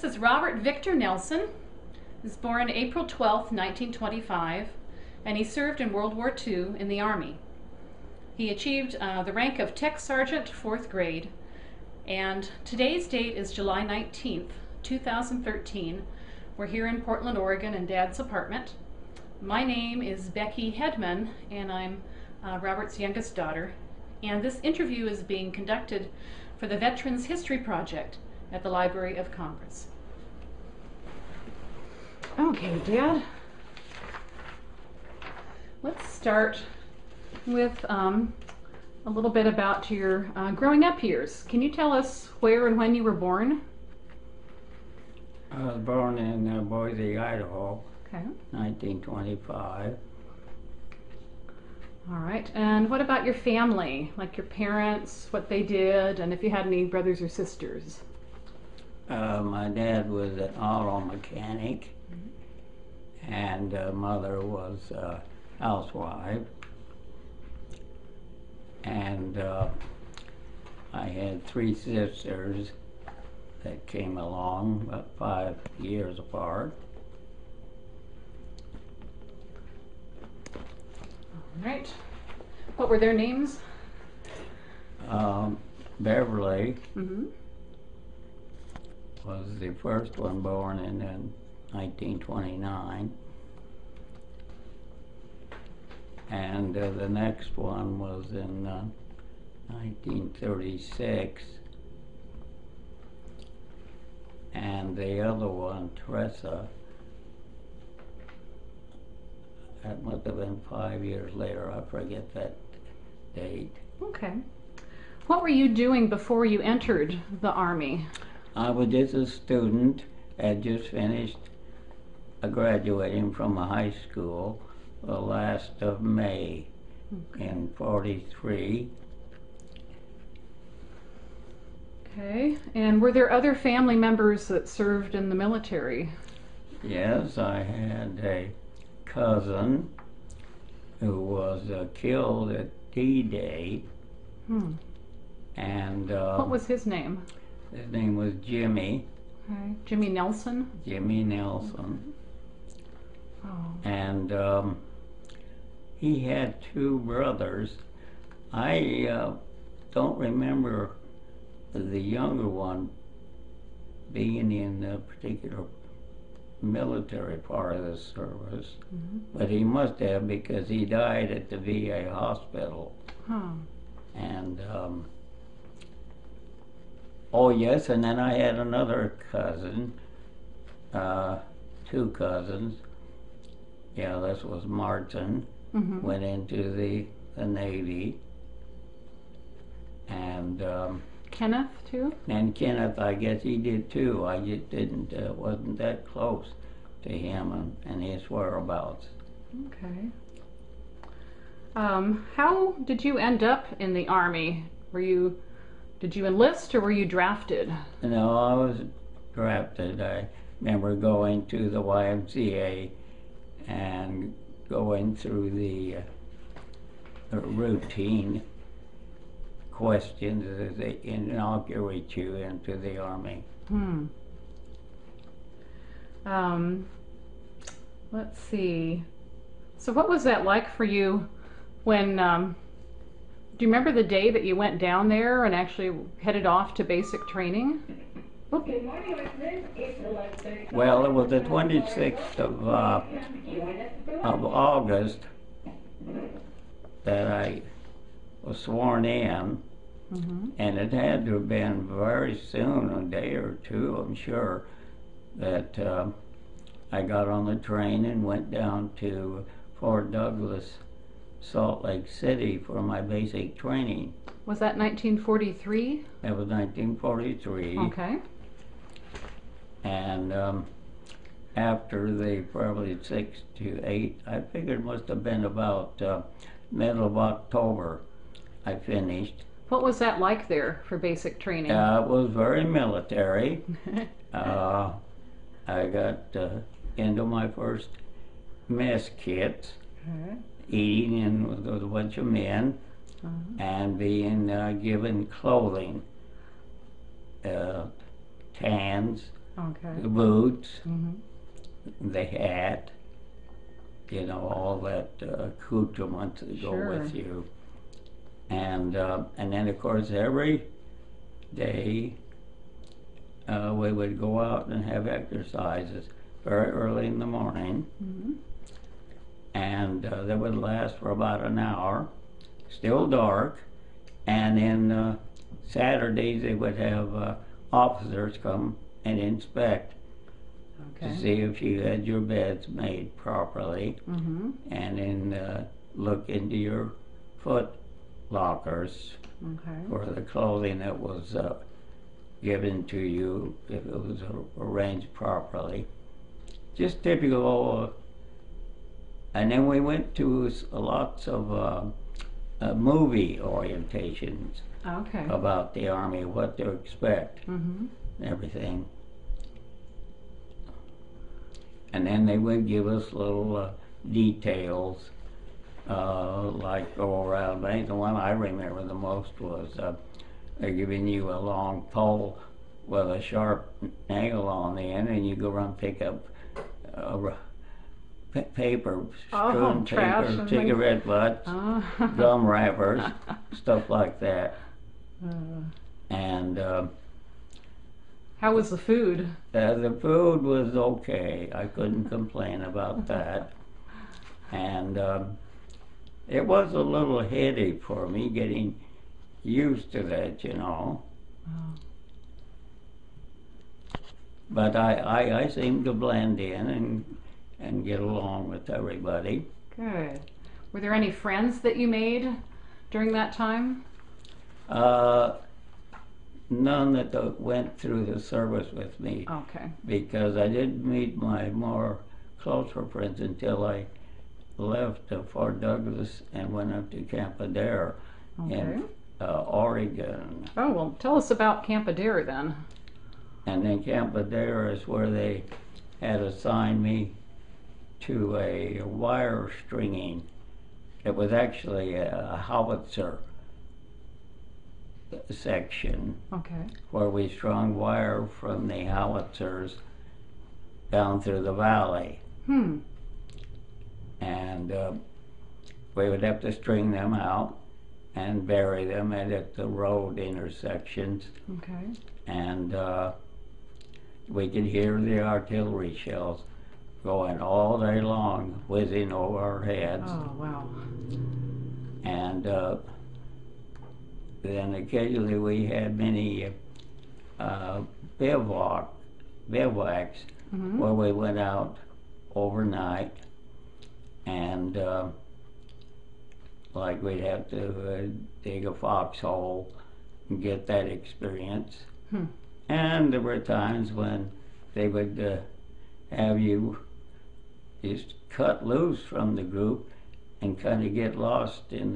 This is Robert Victor Nelson. He was born April 12, 1925, and he served in World War II in the Army. He achieved the rank of Tech Sergeant, 4th grade, and today's date is July 19th, 2013. We're here in Portland, Oregon in Dad's apartment. My name is Becky Hedman, and I'm Robert's youngest daughter. And this interview is being conducted for the Veterans History Project at the Library of Congress. Okay, Dad. Let's start with a little bit about your growing up years. Can you tell us where and when you were born? I was born in Boise, Idaho, Okay. 1925. All right. And what about your family? Like your parents, what they did, and if you had any brothers or sisters? My dad was an auto mechanic, and mother was a housewife. And I had three sisters that came along about 5 years apart. All right. What were their names? Beverly Mm-hmm. was the first one born in 1929. And the next one was in 1936. And the other one, Teresa, that must have been 5 years later. I forget that date. Okay. What were you doing before you entered the Army? I was just a student, had just finished graduating from a high school the last of May in '43. Okay. And were there other family members that served in the military? Yes, I had a cousin who was killed at D-Day. And What was his name? his name was Jimmy. Okay. Jimmy Nelson? Jimmy Nelson. Oh. And he had two brothers. I don't remember the younger one being in a particular military part of the service, but he must have, because he died at the VA hospital. Huh. And oh yes, and then I had another cousin, two cousins. Yeah, this was Martin, went into the Navy. And Kenneth, too? Kenneth, I guess he did too. I just wasn't that close to him and his whereabouts. Okay. How did you end up in the Army? Did you enlist or were you drafted? No, I was drafted. I remember going to the YMCA and going through the routine questions as they inaugurate you into the Army. Let's see. So what was that like for you when, do you remember the day that you went down there and actually headed off to basic training? Well, it was the 26th of August that I was sworn in, and it had to have been very soon, a day or two, I'm sure, that I got on the train and went down to Fort Douglas, Salt Lake City for my basic training. Was that 1943? That was 1943. Okay. And after the probably 6 to 8, I figured it must have been about middle of October, I finished. What was that like there for basic training? It was very military. I got into my first mess kits, eating in with a bunch of men, and being given clothing, tans, Okay. the boots, Mm-hmm. the hat, all that accoutrements that go Sure. with you. And then, of course, every day we would go out and have exercises very early in the morning, Mm-hmm. and they would last for about an hour, still dark. And then Saturdays they would have officers come and inspect Okay. to see if you had your beds made properly, Mm-hmm. and then look into your foot lockers Okay. for the clothing that was given to you, if it was arranged properly. Just typical. And then we went to lots of movie orientations Okay. about the Army, what to expect, Mm-hmm. everything. And then they would give us little details, like go around. I think the one I remember the most was they're giving you a long pole with a sharp nail on the end, and you go around and pick up paper, strewn trash paper, and cigarette butts, Oh. gum wrappers, stuff like that. Uh, And how was the food? the food was okay. I couldn't complain about that. And it was a little heady for me getting used to that. Oh. But I seemed to blend in and get along with everybody. Good. Were there any friends that you made during that time? None that went through the service with me, Okay. because I didn't meet my more closer friends until I left Fort Douglas and went up to Camp Adair Okay. in Oregon. Oh, well, tell us about Camp Adair then. And then Camp Adair is where they had assigned me to a wire stringing. It was actually a howitzer section Okay. where we strung wire from the howitzers down through the valley. Hmm. And we would have to string them out and bury them at the road intersections. Okay. And we could hear the artillery shells going all day long, whizzing over our heads. Oh, wow. And then occasionally we had many bivouacs Mm-hmm. where we went out overnight, and like we'd have to dig a foxhole and get that experience. Hmm. And there were times when they would have you just cut loose from the group and kind of get lost in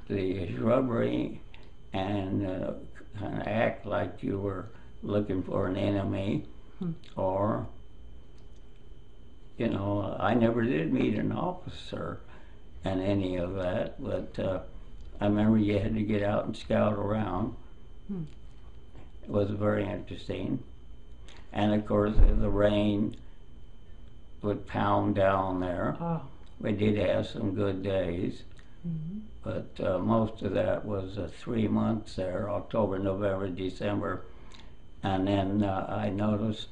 the shrubbery and kind of act like you were looking for an enemy. Or, I never did meet an officer and any of that, but I remember you had to get out and scout around. It was very interesting. And of course, the rain would pound down there. Oh. We did have some good days, but most of that was 3 months there, October, November, December. And then I noticed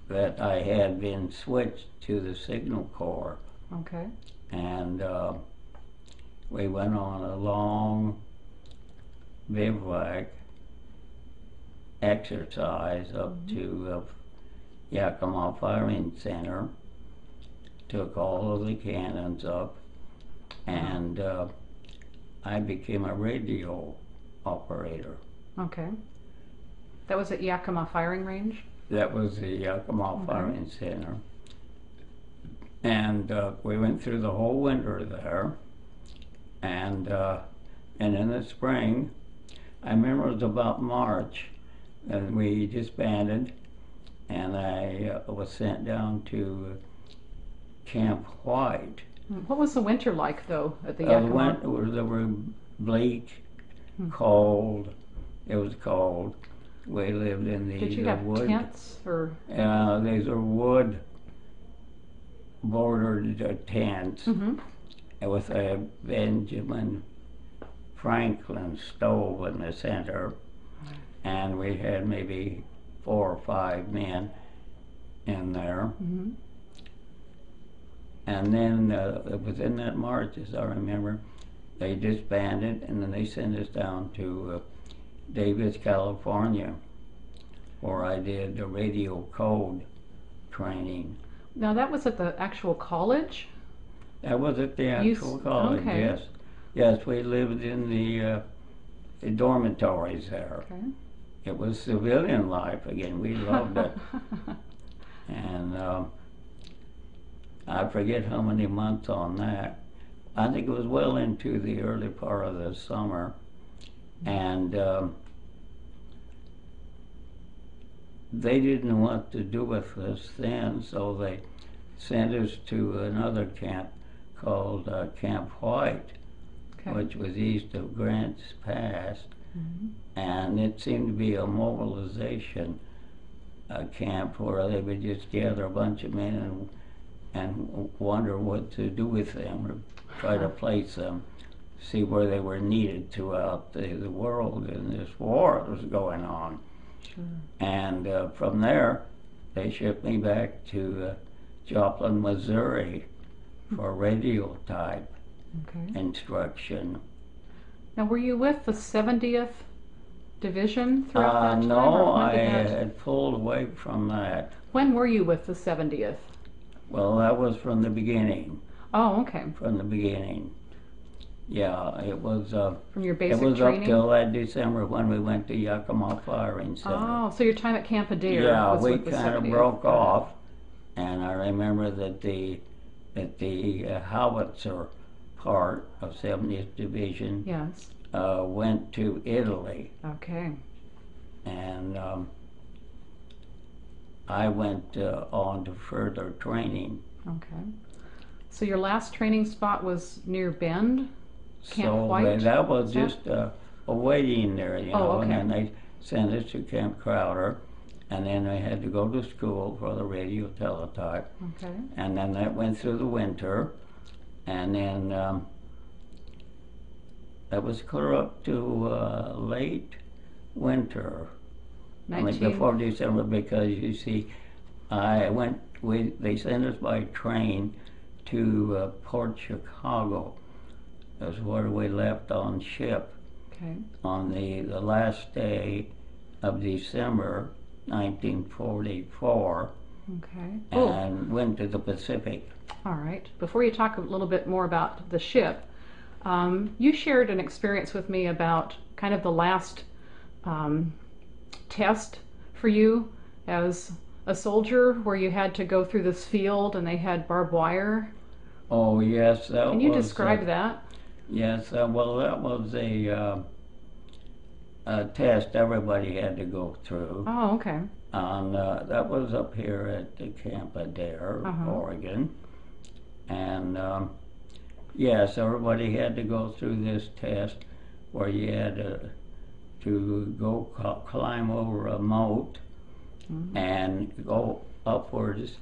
that I had been switched to the Signal Corps. Okay. And we went on a long bivouac exercise up to Yakima Firing Center, took all of the cannons up, and I became a radio operator. Okay. That was at Yakima Firing Range? That was the Yakima Firing Center. And we went through the whole winter there, and in the spring, I remember it was about March, and we disbanded, and I was sent down to Camp White. What was the winter like, though, at the The Yakima? winter was bleak, cold. It was cold, We lived in Did these you have wood. tents or? These are wood bordered tents Mm-hmm. with a Benjamin Franklin stove in the center, and we had maybe 4 or 5 men in there. Mm-hmm. And then it was in that March, as I remember, they disbanded, and then they sent us down to Davis, California, where I did the radio code training. Now that was at the actual college? That was at the actual college, okay. yes. Yes, we lived in the dormitories there. Okay. It was civilian life again. We loved it. And I forget how many months on that. I think it was well into the early part of the summer. And they didn't know what to do with us then, so they sent us to another camp called Camp White, Okay. which was east of Grants Pass. Mm-hmm. And it seemed to be a mobilization camp where they would just gather a bunch of men and wonder what to do with them, or try to place them, see where they were needed throughout the world in this war that was going on. Sure. And from there, they shipped me back to Joplin, Missouri for radio type Okay. instruction. Now, were you with the 70th Division throughout that time? No, or when I did that- had pulled away from that. When were you with the 70th? Well, that was from the beginning. Oh, okay. From the beginning. Yeah, it was. From your It basic was training? up till that December when we went to Yakima Firing Center. Oh, so your time at Camp Adair Yeah, was we with the kind of 70th. broke Got it. off, and I remember that the howitzer part of 70th Division Yes. went to Italy, Okay. and I went on to further training. Okay. So your last training spot was near Bend? Camp So White, that was is that? just a waiting there, you Oh, know, okay. and then they sent us to Camp Crowder, and then I had to go to school for the radio teletype, Okay. and then that went through the winter, and then that was clear up to late winter, I mean, before December, because you see, they sent us by train to Port Chicago. That's where we left on ship Okay. on the last day of December 1944, Okay. Oh, and went to the Pacific. all right. Before you talk a little bit more about the ship, you shared an experience with me about kind of the last test for you as a soldier, where you had to go through this field and they had barbed wire. Oh yes, that was. Can you describe that? Yes, well, that was a test everybody had to go through. Oh, okay. And that was up here at the Camp Adair, Oregon. And yes, everybody had to go through this test where you had to go climb over a moat and go upwards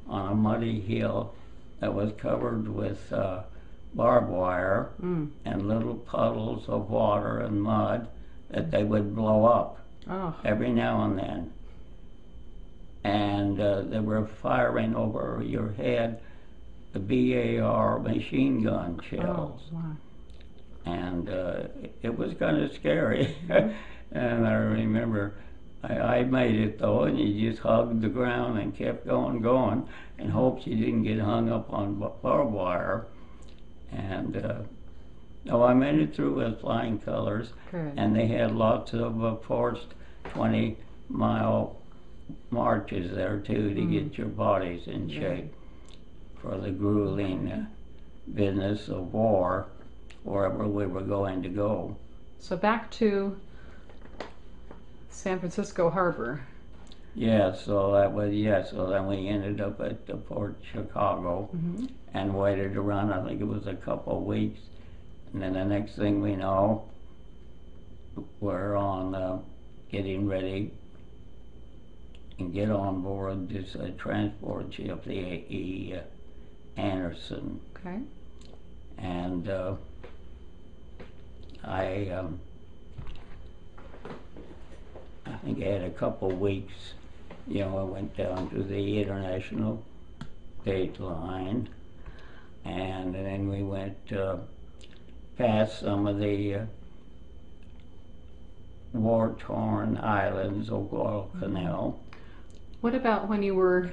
on a muddy hill that was covered with barbed wire and little puddles of water and mud that they would blow up every now and then. And they were firing over your head the BAR machine gun shells. Oh, wow. And it was kind of scary. And I remember I made it though, and you just hugged the ground and kept going, and hoped you didn't get hung up on barbed wire. And no, I made it through with flying colors. Good. And they had lots of forced 20-mile marches there too to get your bodies in shape for the grueling business of war wherever we were going to go. So back to San Francisco Harbor. Yeah, so that was, so then we ended up at the Port Chicago and waited around, I think it was a couple of weeks, and then the next thing we know, we're on getting ready and get on board this transport ship, the A.E. Anderson. Okay. And I think I had a couple weeks. You know, I went down to the international date line, and then we went past some of the war-torn islands of Guadalcanal. What about when you were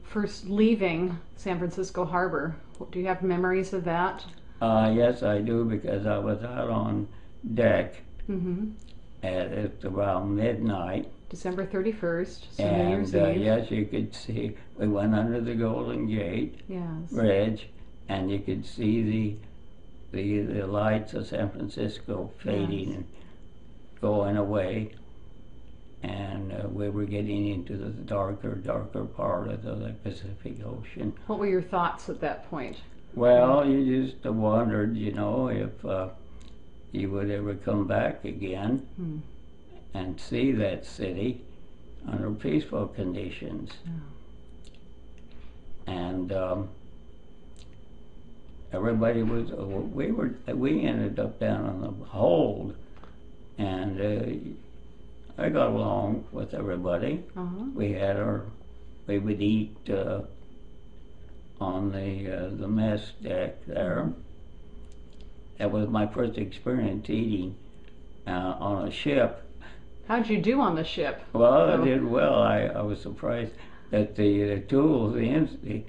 first leaving San Francisco Harbor? Do you have memories of that? Yes, I do, because I was out on deck Mm-hmm. at around midnight. December 31st, so New And Year's Eve. yes, you could see, we went under the Golden Gate Yes. Bridge, and you could see the lights of San Francisco fading Yes. and going away. And we were getting into the darker part of the Pacific Ocean. What were your thoughts at that point? Well, you just wondered, you know, if you would ever come back again and see that city under peaceful conditions. Yeah. And everybody was, we ended up down on the hold, and I got along with everybody. We would eat on the mess deck there. That was my first experience eating on a ship. How'd you do on the ship? Well, I did well. I was surprised that the tools, the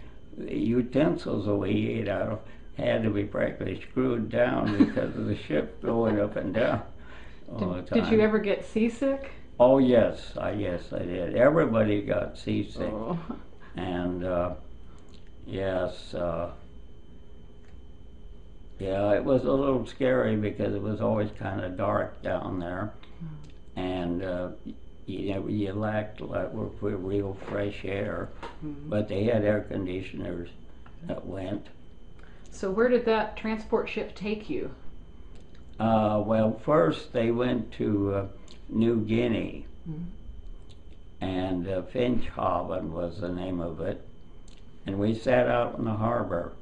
utensils that we ate out of had to be practically screwed down because of the ship going up and down all the time. Did you ever get seasick? Oh yes, I did. Everybody got seasick, Oh. and yes, yeah, it was a little scary because it was always kind of dark down there, and you lacked real fresh air, but they had air conditioners that went. So where did that transport ship take you? Well, first they went to New Guinea, and Finchhaven was the name of it, and we sat out in the harbor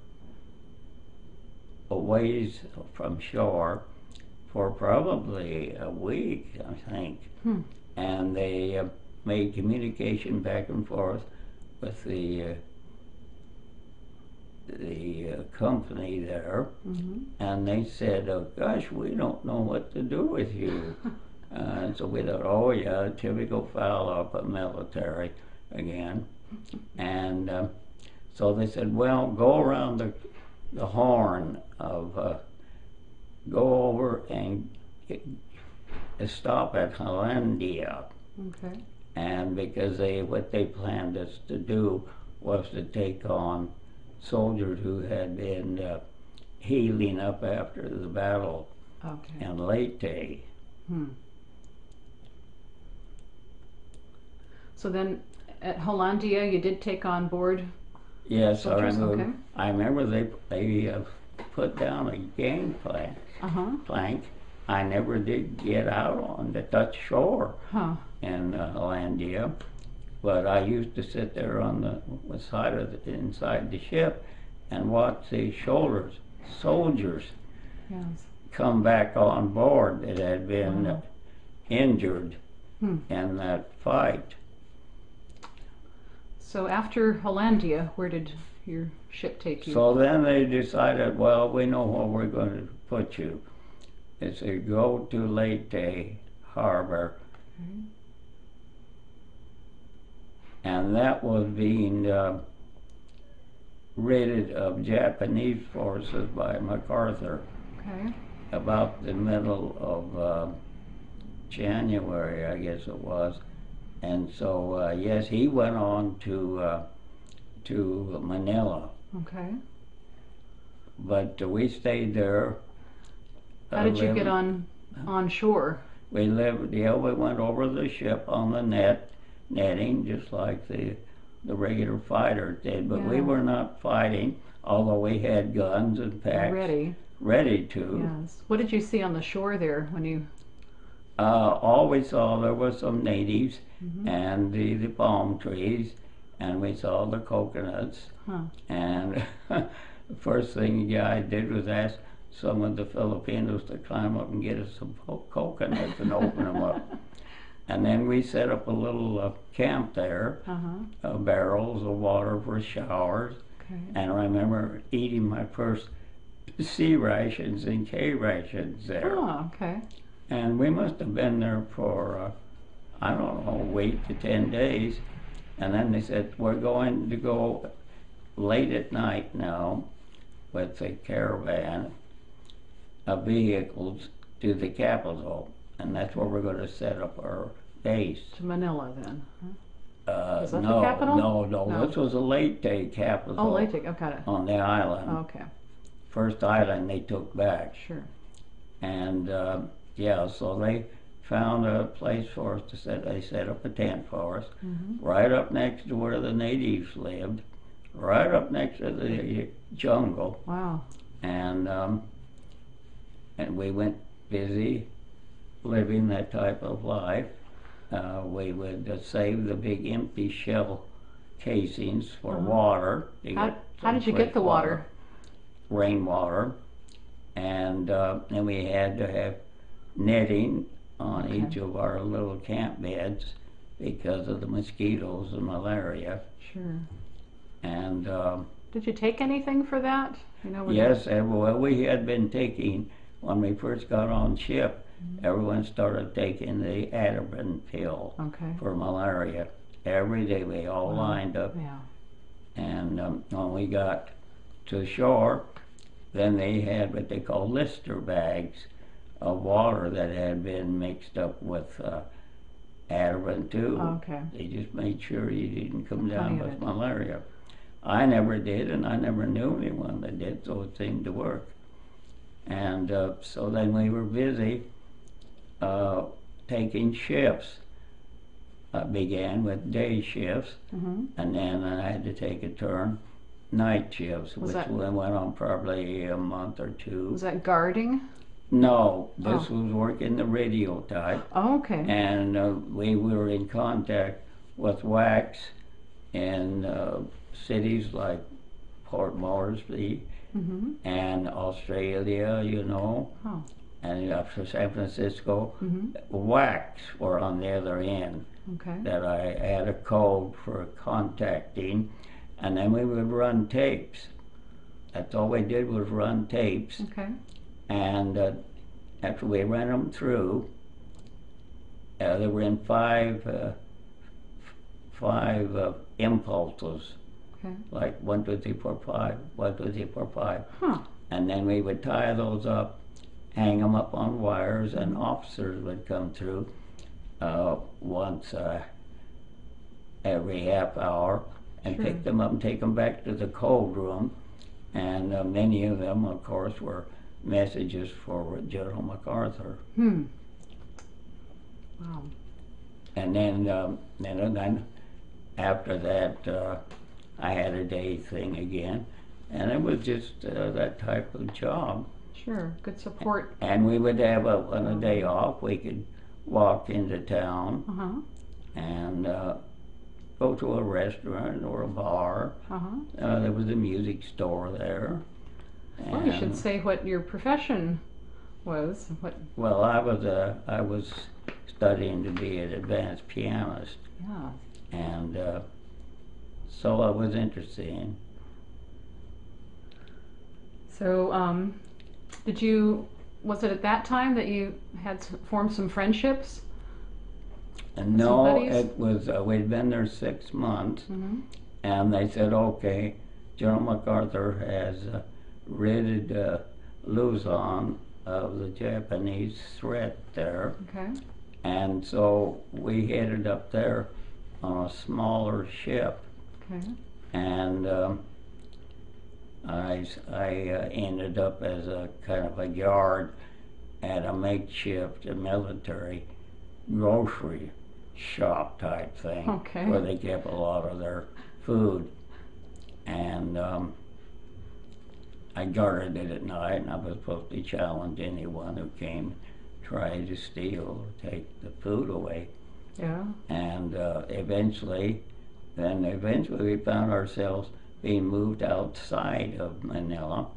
a ways from shore for probably a week, I think. And they made communication back and forth with the company there, and they said, "Oh gosh, we don't know what to do with you." And so we thought, "Oh yeah, typical foul up of military again." And so they said, "Well, go around the horn of go over and stop at Hollandia." Okay. And because what they planned us to do was to take on soldiers who had been healing up after the battle in Leyte. So then at Hollandia you did take on board Yes, soldiers? Okay. I remember they put down a gangplank. Plank. I never did get out on the Dutch shore in Hollandia, but I used to sit there on the side of inside the ship and watch the soldiers come back on board that had been injured in that fight. So after Hollandia, where did your ship take you? So then they decided, well, we know where we're going to put you. They said, go to Leyte Harbor. And that was being raided of Japanese forces by MacArthur about the middle of January, I guess it was. And so, yes, he went on to Manila. Okay. But we stayed there. How did you get on shore? We went over the ship on the netting, just like the regular fighters did. But we were not fighting, although we had guns and packs ready to. Yes. What did you see on the shore there when you All we saw, there was some natives Mm-hmm. and the palm trees, and we saw the coconuts. Huh. And the first thing the guy did was ask some of the Filipinos to climb up and get us some coconuts and open them up. And then we set up a little camp there, barrels of water for showers. Okay. And I remember eating my first C rations and K rations there. Oh, okay. And we must have been there for, I don't know, 8 to 10 days. And then they said, we're going to go late at night now with a caravan of vehicles to the capital. And that's where we're going to set up our base. To Manila then. Huh? Is that no, the capital? no, this was a late day capital. Oh, Leyte. Oh, got it. On the island. Okay. First island they took back. Sure. And yeah, so they found a place for us to set. They set up a tent for us, right up next to where the natives lived, right up next to the jungle. Wow. And we went busy living that type of life. We would save the big empty shell casings for water. How did you get the water? Rainwater. And then we had to have netting on each of our little camp beds because of the mosquitoes and malaria. Sure. And did you take anything for that? You know, yes, well, we had been taking, when we first got on ship, everyone started taking the Ativan pill for malaria. Every day we all lined up. Yeah. And when we got to shore, then they had what they call Lister bags of water that had been mixed up with Ativan too. Okay. They just made sure you didn't come down with malaria. I never did, and I never knew anyone that did, so it seemed to work. And so then we were busy taking shifts. I began with day shifts, and then I had to take a turn night shifts, which went on probably a month or two. Was that guarding? No, this was working the radio type. Oh, okay. And we were in contact with WWII in cities like Port Moresby and Australia, you know, and for San Francisco. WWII were on the other end. That I had a code for contacting, and then we would run tapes. That's all we did was run tapes. And after we ran them through, they were in five impulses, like 1, 2, 3, 4, 5, 1, 2, 3, 4, 5. And then we would tie those up, hang them up on wires, and officers would come through once every half hour and pick them up and take them back to the cold room. And many of them, of course, were messages for General MacArthur. Wow. And then after that, I had a day thing again, and it was just that type of job. Sure, good support. And we would have on a day off, we could walk into town and go to a restaurant or a bar. There was a music store there. Well, you should say what your profession was. Well, I was studying to be an advanced pianist. Yeah. And so I was interested in. So, was it at that time that you had formed some friendships? No, it was, we'd been there 6 months, and they said, okay, General MacArthur has ridded Luzon of the Japanese threat there. And so we headed up there on a smaller ship. And I ended up as a kind of a guard at a makeshift military grocery shop type thing, where they kept a lot of their food. And I guarded it at night, and I was supposed to challenge anyone who came try to steal or take the food away. Yeah. And eventually we found ourselves being moved outside of Manila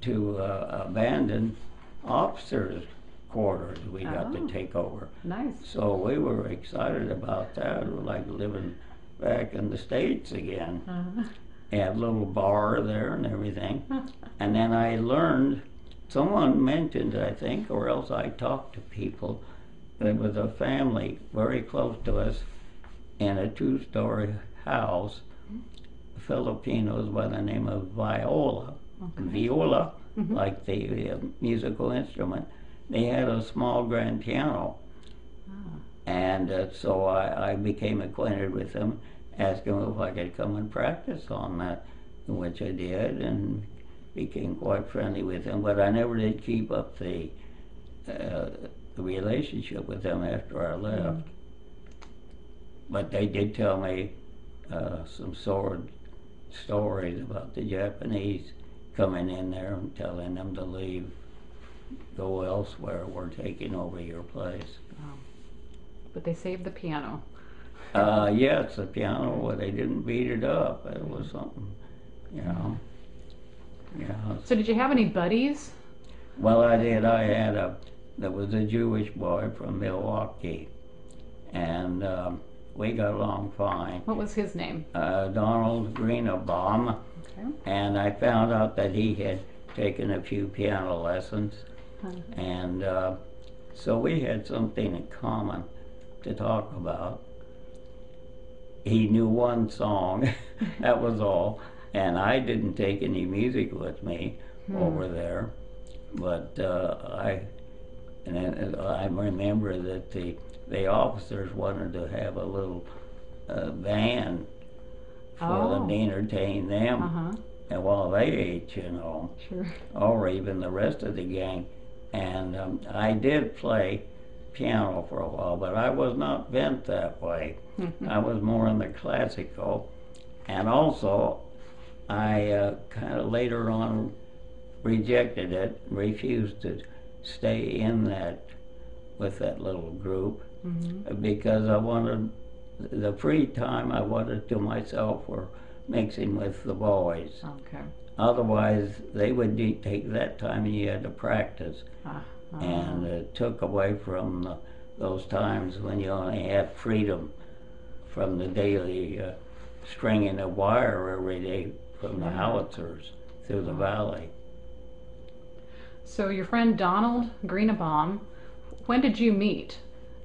to abandoned officers' quarters we got to take over. Nice. So we were excited about that. We were like living back in the States again. Had a little bar there and everything. And then I learned, someone mentioned, I think, or else I talked to people, there was a family very close to us in a two-story house, Filipinos by the name of Viola. Viola, like the musical instrument. They had a small grand piano. And so I became acquainted with them, asked them if I could come and practice on that, which I did, and became quite friendly with them. But I never did keep up the relationship with them after I left. But they did tell me some stories about the Japanese coming in there and telling them to leave, go elsewhere, we're taking over your place. Wow. But they saved the piano. Yes, the piano, well, they didn't beat it up. It was something, you know. Yeah. So did you have any buddies? Well, I did. There was a Jewish boy from Milwaukee, and we got along fine. What was his name? Donald Greenabaum. Okay. And I found out that he had taken a few piano lessons, and so we had something in common to talk about. He knew one song, that was all, and I didn't take any music with me over there, but I remember that the officers wanted to have a little band for them to entertain them, and while they ate, you know, or even the rest of the gang. And I did play piano for a while, but I was not bent that way. I was more in the classical, and also I kind of later on rejected it, refused to stay in that with that little group, because I wanted the free time I wanted to myself for mixing with the boys. Okay. Otherwise, they would take that time and you had to practice. And it took away from those times when you only had freedom from the daily stringing of wire every day from the howitzers through the valley. So your friend Donald Greenabaum, when did you meet?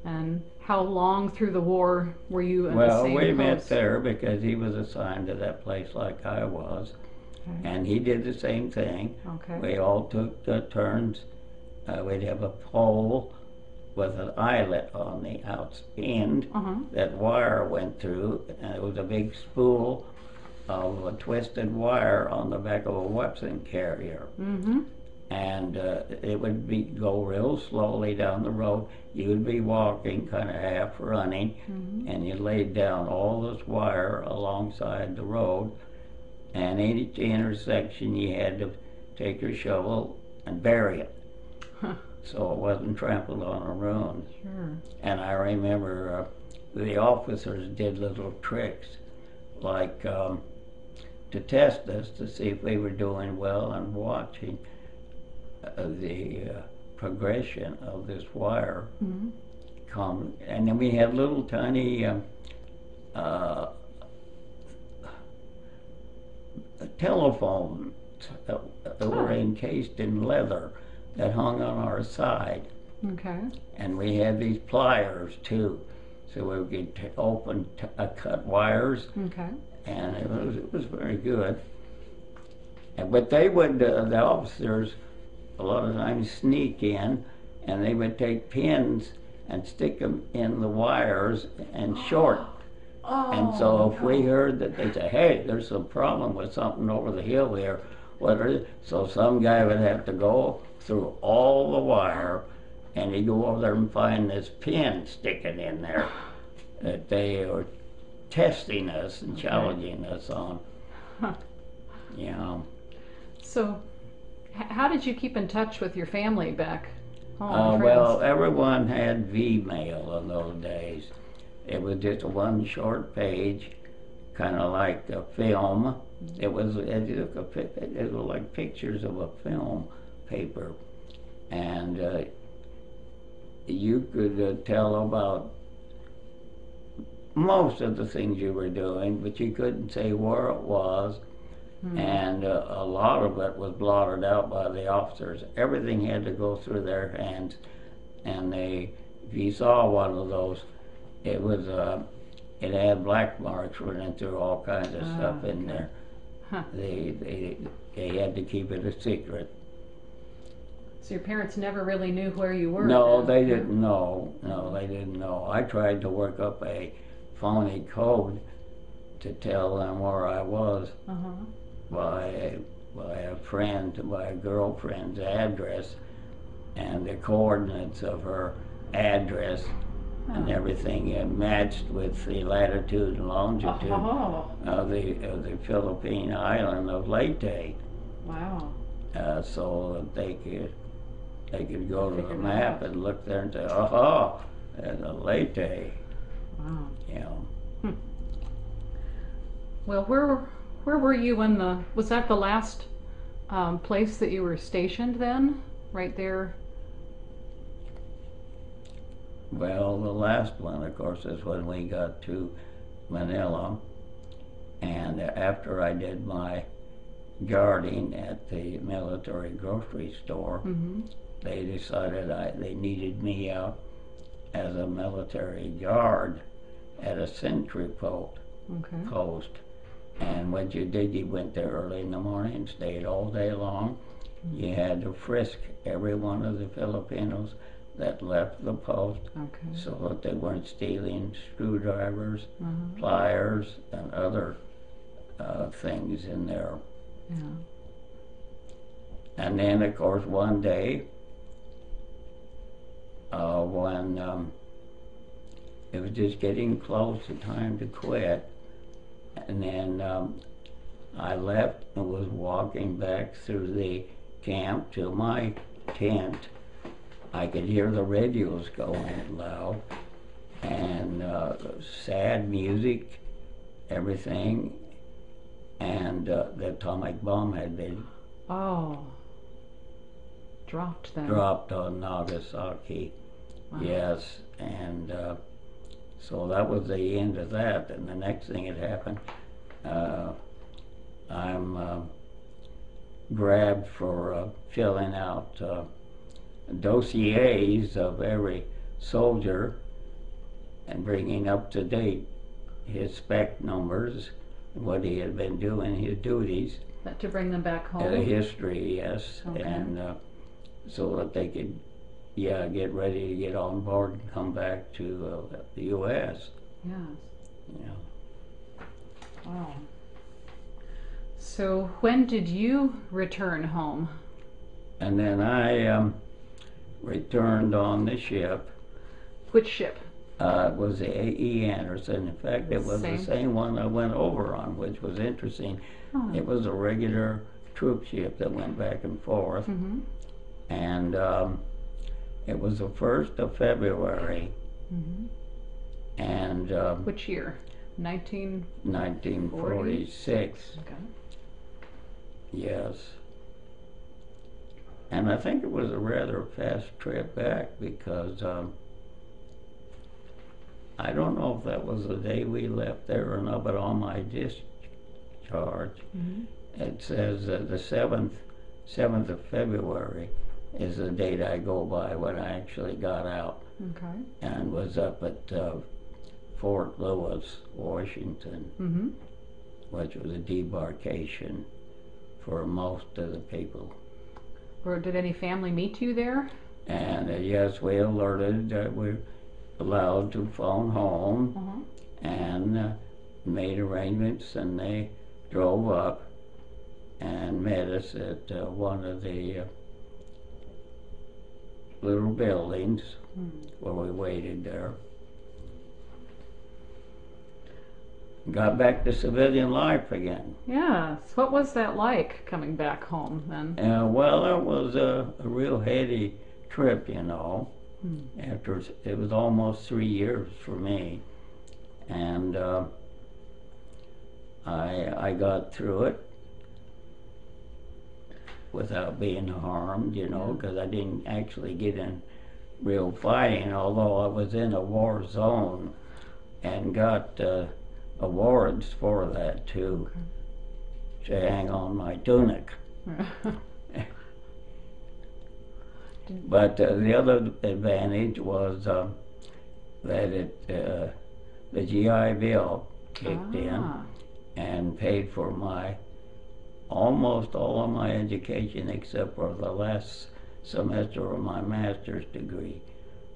And how long through the war were you in the same post? Well, we met there because he was assigned to that place like I was. And he did the same thing. We all took turns. We'd have a pole with an eyelet on the end that wire went through, and it was a big spool of a twisted wire on the back of a Wepson carrier. And it would go real slowly down the road. You would be walking, kind of half running, and you laid down all this wire alongside the road, and in each intersection you had to take your shovel and bury it. So it wasn't trampled on or ruined. And I remember the officers did little tricks, like to test us to see if we were doing well and watching the progression of this wire. And then we had little tiny telephones that were encased in leather that hung on our side. And we had these pliers too, so we could open cut wires. And it was very good. But they would, the officers, a lot of times sneak in, and they would take pins and stick them in the wires and short. And so if we heard that, they'd say, hey, there's some problem with something over the hill here. What is it? So some guy would have to go through all the wire, and he'd go over there and find this pin sticking in there that they were testing us and challenging us on. You know. So how did you keep in touch with your family back Oh, my Well, friends. everyone had V-mail in those days. It was just one short page, kind of like a film. It was like pictures of a film paper, and you could tell about most of the things you were doing, but you couldn't say where it was, and a lot of it was blotted out by the officers. Everything had to go through their hands, and if you saw one of those, it was it had black marks running through all kinds of stuff in Okay. there. Huh. They had to keep it a secret. So your parents never really knew where you were No, then? they didn't know. No, they didn't know. I tried to work up a phony code to tell them where I was Uh-huh. by a girlfriend's address and the coordinates of her address and everything. It matched with the latitude and longitude Oh, of the Philippine island of Leyte, wow. so that they could go to Figure the that map out. and look there and say, oh, there's a Leyte, Wow. you know. Well, where were you when was that the last place that you were stationed then? Right there? Well, the last one, of course, is when we got to Manila, and after I did my guarding at the military grocery store, Mm-hmm. they decided they needed me out as a military guard at a sentry post. Okay. And what you did, you went there early in the morning, stayed all day long. You had to frisk every one of the Filipinos that left the post Okay. so that they weren't stealing screwdrivers, Uh-huh. pliers, and other things in there. Yeah. And then, of course, one day, when it was just getting close to time to quit, and then I left and was walking back through the camp to my tent. I could hear the radios going loud, and sad music, everything, and the atomic bomb had been Oh. Dropped then. dropped on Nagasaki. Wow. Yes, and so that was the end of that. And the next thing that happened, I'm grabbed for filling out dossiers of every soldier and bringing up to date his spec numbers, what he had been doing, his duties, That to bring them back home? the history, yes, Okay. and so that they could, get ready to get on board and come back to the U.S. Yes. Yeah. Wow. So when did you return home? And then I returned on the ship. Which ship? It was the A.E. Anderson. In fact, it was the same one I went over on, which was interesting. Oh. It was a regular troop ship that went back and forth. Mm-hmm. And it was the 1st of February, Mm-hmm. and Which year? 1946. Okay. Yes. And I think it was a rather fast trip back because I don't know if that was the day we left there or not, but on my discharge, it says the 7th of February is the date I go by when I actually got out Okay. and was up at Fort Lewis, Washington, Mm-hmm. which was a debarkation for most of the people. Or did any family meet you there? And yes, we alerted that we're allowed to phone home, Uh-huh. and made arrangements, and they drove up and met us at one of the little buildings where we waited there. Got back to civilian life again. Yes. What was that like coming back home then? Well, it was a real heady trip, you know. After it was almost 3 years for me, and I got through it without being harmed, you know, because I didn't actually get in real fighting, although I was in a war zone and got awards for that too, to hang on my tunic. But the other advantage was that the GI Bill kicked in and paid for almost all of my education except for the last semester of my master's degree,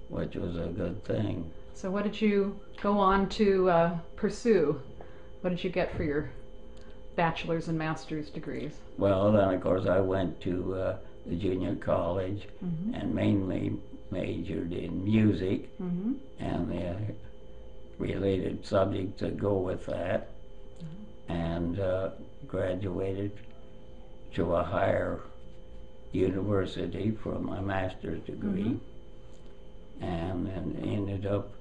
which was a good thing. So what did you go on to pursue? What did you get for your bachelor's and master's degrees? Well, then of course I went to the junior college and mainly majored in music and the related subjects that go with that, and graduated to a higher university for my master's degree, and then ended up,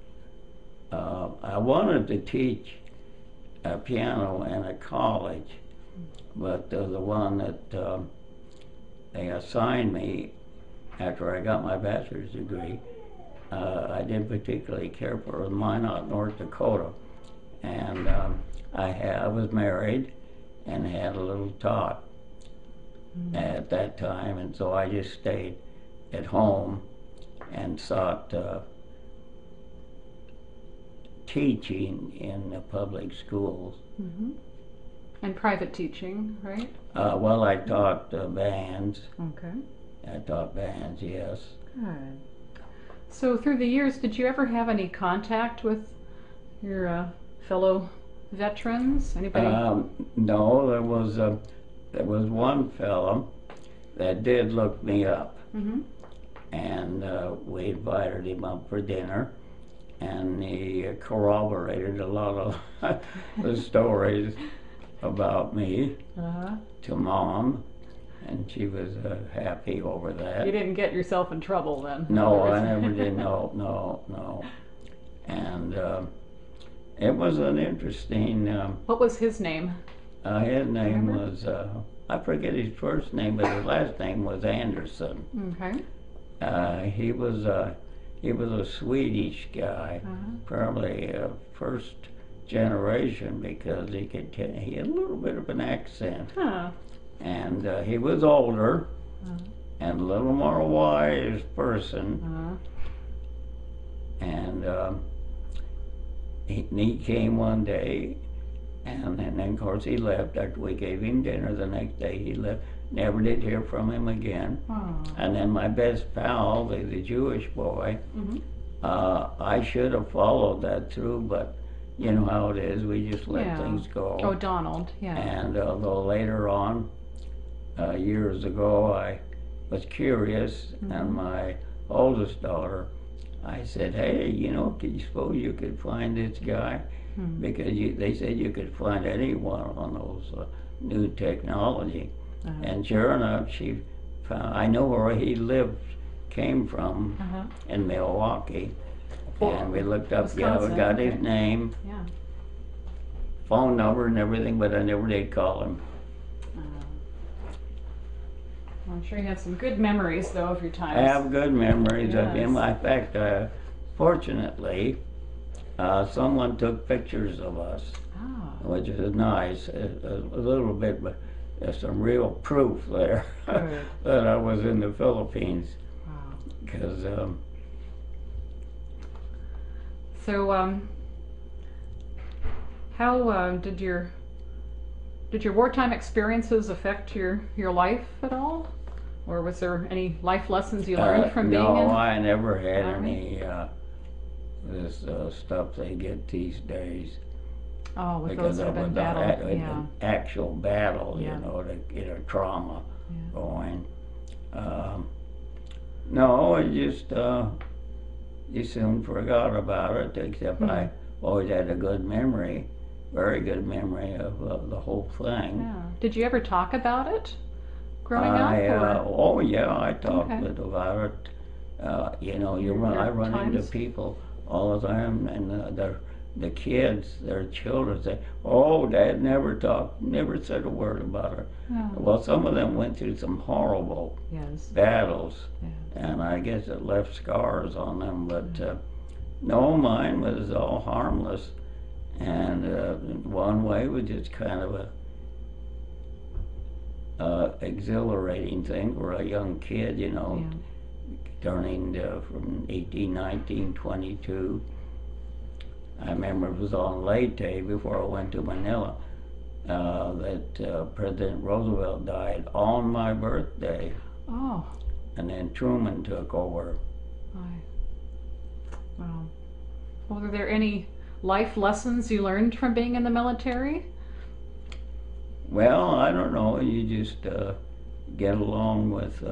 I wanted to teach piano in a college, but the one that they assigned me after I got my bachelor's degree, I didn't particularly care for Minot, North Dakota, and I was married and had a little tot at that time, and so I just stayed at home and sought teaching in the public schools. And private teaching, right? Well, I taught bands. Okay. I taught bands, yes. Good. So through the years, did you ever have any contact with your fellow veterans? Anybody? No, there was one fellow that did look me up, and we invited him up for dinner, and he corroborated a lot of the stories about me to Mom, and she was happy over that. You didn't get yourself in trouble then? No, I never did. No. And it was an interesting. What was his name? His name was, I forget his first name, but his last name was Anderson. Okay. He was a Swedish guy, probably first generation, because he had a little bit of an accent. And he was older and a little more wise person. And he came one day, and then of course he left after we gave him dinner. The next day he left. Never did hear from him again. And then my best pal, the Jewish boy, I should have followed that through, but you know how it is, we just let things go. Oh, Donald, yeah. And although later on, years ago, I was curious, and my oldest daughter, I said, hey, you know, could you suppose you could find this guy? Because they said you could find anyone on those new technology. And sure enough, she found, I know where he came from in Milwaukee. And we looked up, we got his name, phone number and everything, but I never did call him. Well, I'm sure you have some good memories, though, of your times. I have good memories of him. In fact, fortunately, someone took pictures of us, which is nice. A little bit, but there's some real proof there that I was in the Philippines. Because so, how did your wartime experiences affect your life at all, or was there any life lessons you learned from being in? No, I never had any this stuff they get these days. Oh, with those that have been battled, an actual battle, you know, to get a trauma going. No, I just you soon forgot about it, except I always had a good memory, very good memory of the whole thing. Yeah. Did you ever talk about it growing up? Oh yeah, I talked about it You know, I run into times? people all the time, and the kids, their children say, "Oh, Dad never said a word about her." Oh, Well, some of them went through some horrible yes. battles, Yes. and I guess it left scars on them. But no, mine was all harmless, and one way was just kind of a exhilarating thing for a young kid, you know, Yeah. turning from 18, 19, 22. I remember it was on Leyte before I went to Manila that President Roosevelt died on my birthday, Oh, and then Truman took over. wow. Well, were there any life lessons you learned from being in the military? Well, I don't know, you just get along with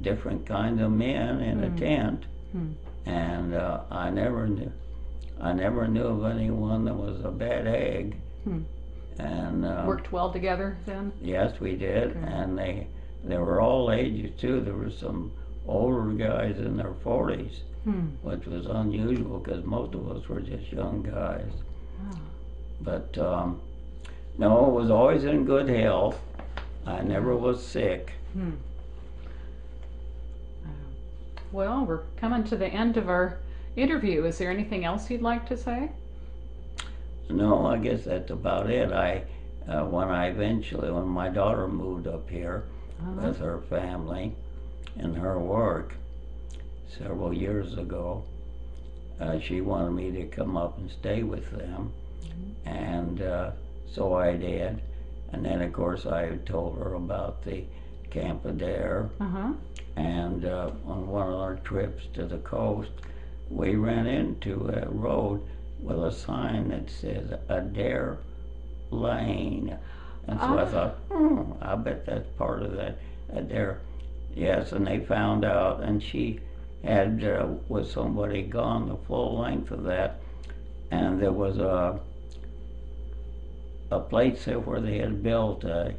different kinds of men in a tent, and I never knew of anyone that was a bad egg. And Worked well together then? yes, we did, Okay. and they were all ages too. There were some older guys in their 40s, which was unusual because most of us were just young guys. Wow. But no, it was always in good health. I never was sick. Well, we're coming to the end of our interview. Is there anything else you'd like to say? No, I guess that's about it. When my daughter moved up here with her family and her work several years ago, she wanted me to come up and stay with them, and so I did. And then, of course, I told her about the Camp Adair, and on one of our trips to the coast, we ran into a road with a sign that says Adair Lane. And so I thought, I bet that's part of that Adair. Yes, and they found out, and she had, with somebody, gone the full length of that, and there was a place there where they had built a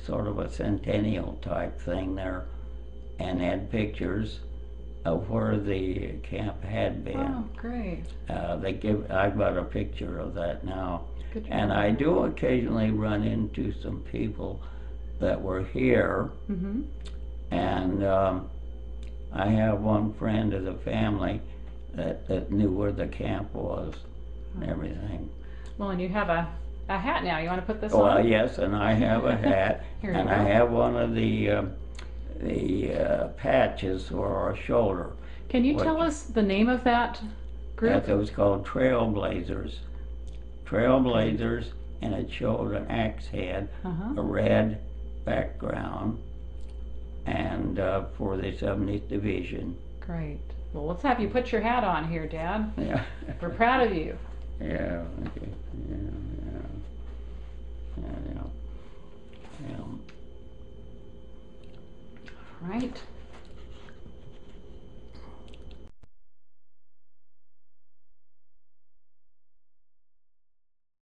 sort of a centennial type thing there, and had pictures of where the camp had been. Oh, great. I've got a picture of that now. Good job. And I do occasionally run into some people that were here, and I have one friend of the family that knew where the camp was and everything. Well, and you have a hat now. You want to put this Well, on? yes, and I have a hat, Here you and go. I have one of the patches for our shoulder. Can you tell us the name of that group? That was called Trailblazers. Trailblazers, and it showed an axe head, a red background, and for the 70th Division. Great. Well, let's have you put your hat on here, Dad. Yeah. We're proud of you. Yeah. Okay. Yeah. Right.